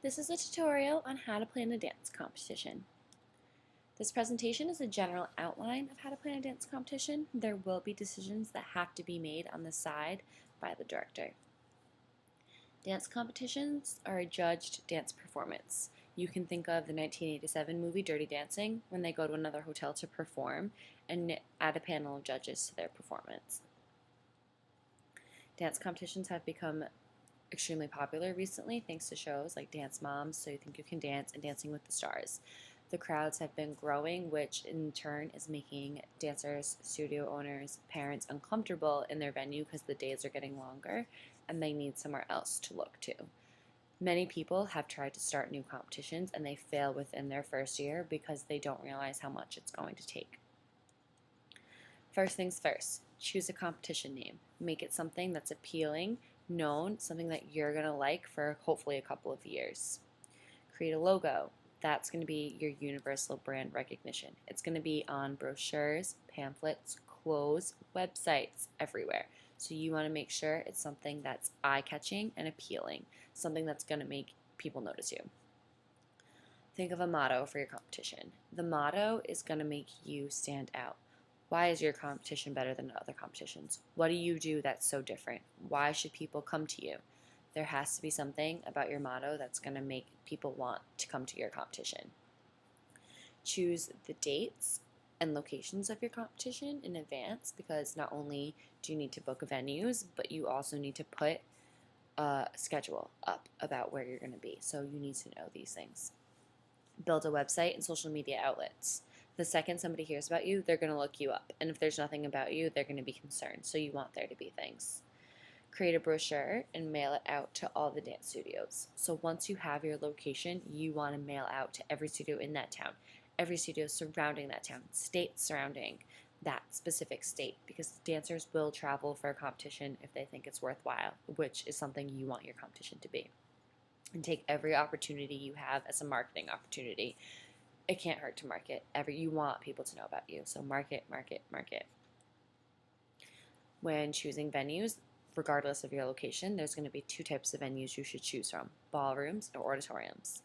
This is a tutorial on how to plan a dance competition. This presentation is a general outline of how to plan a dance competition. There will be decisions that have to be made on the side by the director. Dance competitions are a judged dance performance. You can think of the 1987 movie Dirty Dancing when they go to another hotel to perform and add a panel of judges to their performance. Dance competitions have become extremely popular recently thanks to shows like Dance Moms, So You Think You Can Dance, and Dancing with the Stars. The crowds have been growing, which in turn is making dancers, studio owners, parents uncomfortable in their venue because the days are getting longer and they need somewhere else to look to. Many people have tried to start new competitions and they fail within their first year because they don't realize how much it's going to take. First things first, choose a competition name. Make it something that's appealing, known, something that you're going to like for hopefully a couple of years. Create a logo. That's going to be your universal brand recognition. It's going to be on brochures, pamphlets, clothes, websites, everywhere. So you want to make sure it's something that's eye-catching and appealing, something that's going to make people notice you. Think of a motto for your competition. The motto is going to make you stand out. Why is your competition better than other competitions? What do you do that's so different? Why should people come to you? There has to be something about your motto that's going to make people want to come to your competition. Choose the dates and locations of your competition in advance because not only do you need to book venues, but you also need to put a schedule up about where you're going to be. So you need to know these things. Build a website and social media outlets. The second somebody hears about you, they're going to look you up. And if there's nothing about you, they're going to be concerned. So you want there to be things. Create a brochure and mail it out to all the dance studios. So once you have your location, you want to mail out to every studio in that town, every studio surrounding that town, states surrounding that specific state, because dancers will travel for a competition if they think it's worthwhile, which is something you want your competition to be. And take every opportunity you have as a marketing opportunity. It can't hurt to market. You want people to know about you. So market, market, market. When choosing venues, regardless of your location, there's going to be two types of venues you should choose from: ballrooms or auditoriums.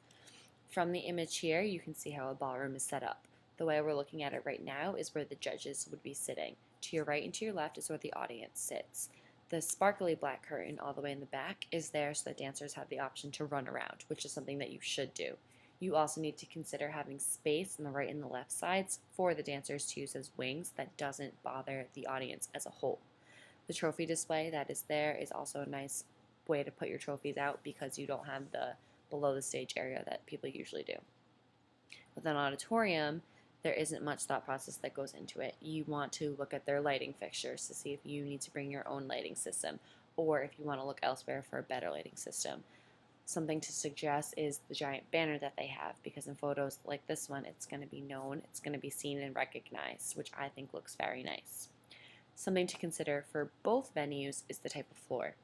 From the image here, you can see how a ballroom is set up. The way we're looking at it right now is where the judges would be sitting. To your right and to your left is where the audience sits. The sparkly black curtain all the way in the back is there so that dancers have the option to run around, which is something that you should do. You also need to consider having space on the right and the left sides for the dancers to use as wings that doesn't bother the audience as a whole. The trophy display that is there is also a nice way to put your trophies out because you don't have the below the stage area that people usually do. With an auditorium, there isn't much thought process that goes into it. You want to look at their lighting fixtures to see if you need to bring your own lighting system or if you want to look elsewhere for a better lighting system. Something to suggest is the giant banner that they have, because in photos like this one, it's going to be known, it's going to be seen and recognized, which I think looks very nice. Something to consider for both venues is the type of floor.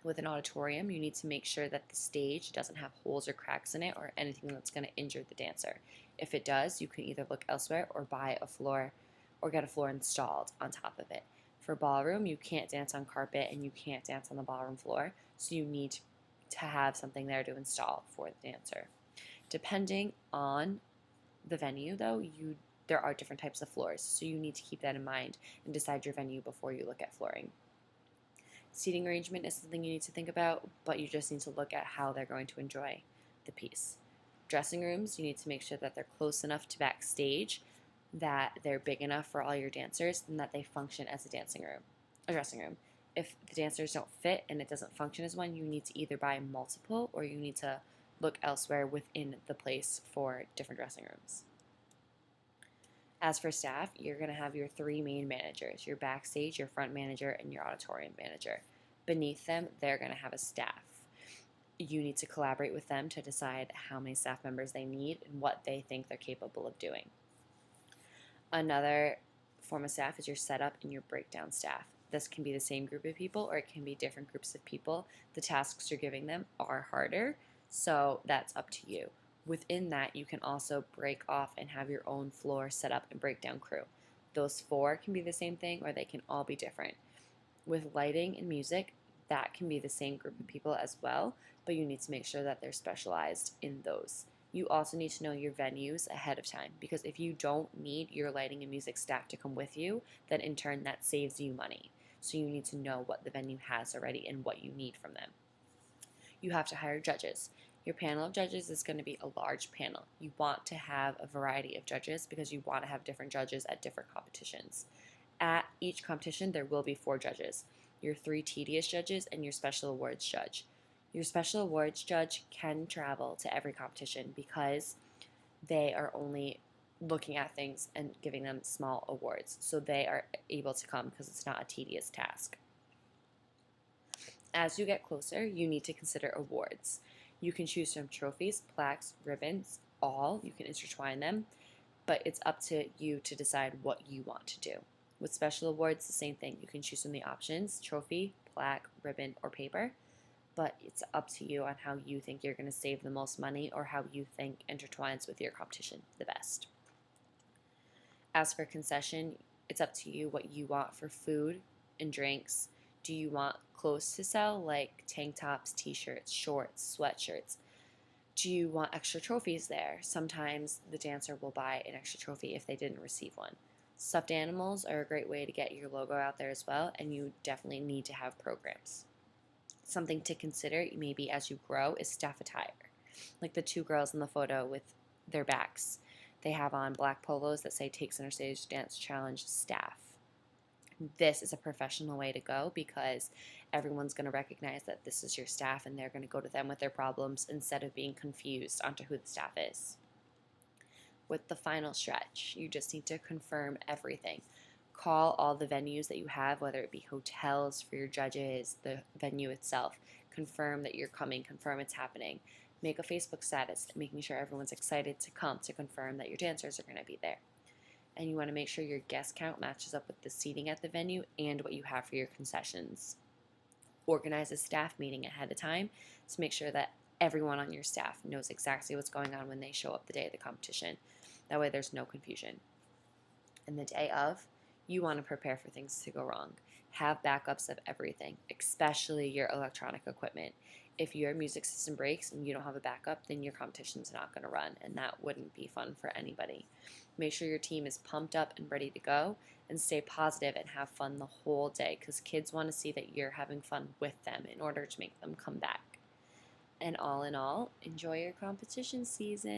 With an auditorium, you need to make sure that the stage doesn't have holes or cracks in it or anything that's going to injure the dancer. If it does, you can either look elsewhere or buy a floor or get a floor installed on top of it. For ballroom, you can't dance on carpet and you can't dance on the ballroom floor, so you need to have something there to install for the dancer. Depending on the venue, though, there are different types of floors, so you need to keep that in mind and decide your venue before you look at flooring. Seating arrangement is something you need to think about, but you just need to look at how they're going to enjoy the piece. Dressing rooms, you need to make sure that they're close enough to backstage, that they're big enough for all your dancers, and that they function as a dressing room. If the dancers don't fit and it doesn't function as one, you need to either buy multiple or you need to look elsewhere within the place for different dressing rooms. As for staff, you're going to have your three main managers: your backstage, your front manager, and your auditorium manager. Beneath them, they're going to have a staff. You need to collaborate with them to decide how many staff members they need and what they think they're capable of doing. Another form of staff is your setup and your breakdown staff. This can be the same group of people or it can be different groups of people. The tasks you're giving them are harder, so that's up to you. Within that, you can also break off and have your own floor set up and breakdown crew. Those four can be the same thing or they can all be different. With lighting and music, that can be the same group of people as well, but you need to make sure that they're specialized in those. You also need to know your venues ahead of time, because if you don't need your lighting and music staff to come with you, then in turn that saves you money. So you need to know what the venue has already and what you need from them. You have to hire judges. Your panel of judges is going to be a large panel. You want to have a variety of judges because you want to have different judges at different competitions. At each competition, there will be 4 judges: your 3 tedious judges and your special awards judge. Your special awards judge can travel to every competition because they are only looking at things and giving them small awards. So they are able to come because it's not a tedious task. As you get closer, you need to consider awards. You can choose from trophies, plaques, ribbons, all. You can intertwine them, but it's up to you to decide what you want to do. With special awards, the same thing. You can choose from the options: trophy, plaque, ribbon, or paper, but it's up to you on how you think you're going to save the most money or how you think intertwines with your competition the best. As for concession, it's up to you what you want for food and drinks. Do you want clothes to sell, like tank tops, t-shirts, shorts, sweatshirts? Do you want extra trophies there? Sometimes the dancer will buy an extra trophy if they didn't receive one. Stuffed animals are a great way to get your logo out there as well, and you definitely need to have programs. Something to consider maybe as you grow is staff attire. Like the 2 girls in the photo with their backs. They have on black polos that say "Take Center Stage Dance Challenge Staff." This is a professional way to go because everyone's going to recognize that this is your staff and they're going to go to them with their problems instead of being confused onto who the staff is. With the final stretch, you just need to confirm everything. Call all the venues that you have, whether it be hotels for your judges, the venue itself. Confirm that you're coming, confirm it's happening. Make a Facebook status, making sure everyone's excited to come, to confirm that your dancers are going to be there. And you want to make sure your guest count matches up with the seating at the venue and what you have for your concessions. Organize a staff meeting ahead of time to make sure that everyone on your staff knows exactly what's going on when they show up the day of the competition. That way there's no confusion. And the day of, you want to prepare for things to go wrong. Have backups of everything, especially your electronic equipment. If your music system breaks and you don't have a backup, then your competition's not going to run, and that wouldn't be fun for anybody. Make sure your team is pumped up and ready to go, and stay positive and have fun the whole day, because kids want to see that you're having fun with them in order to make them come back. And all in all, enjoy your competition season.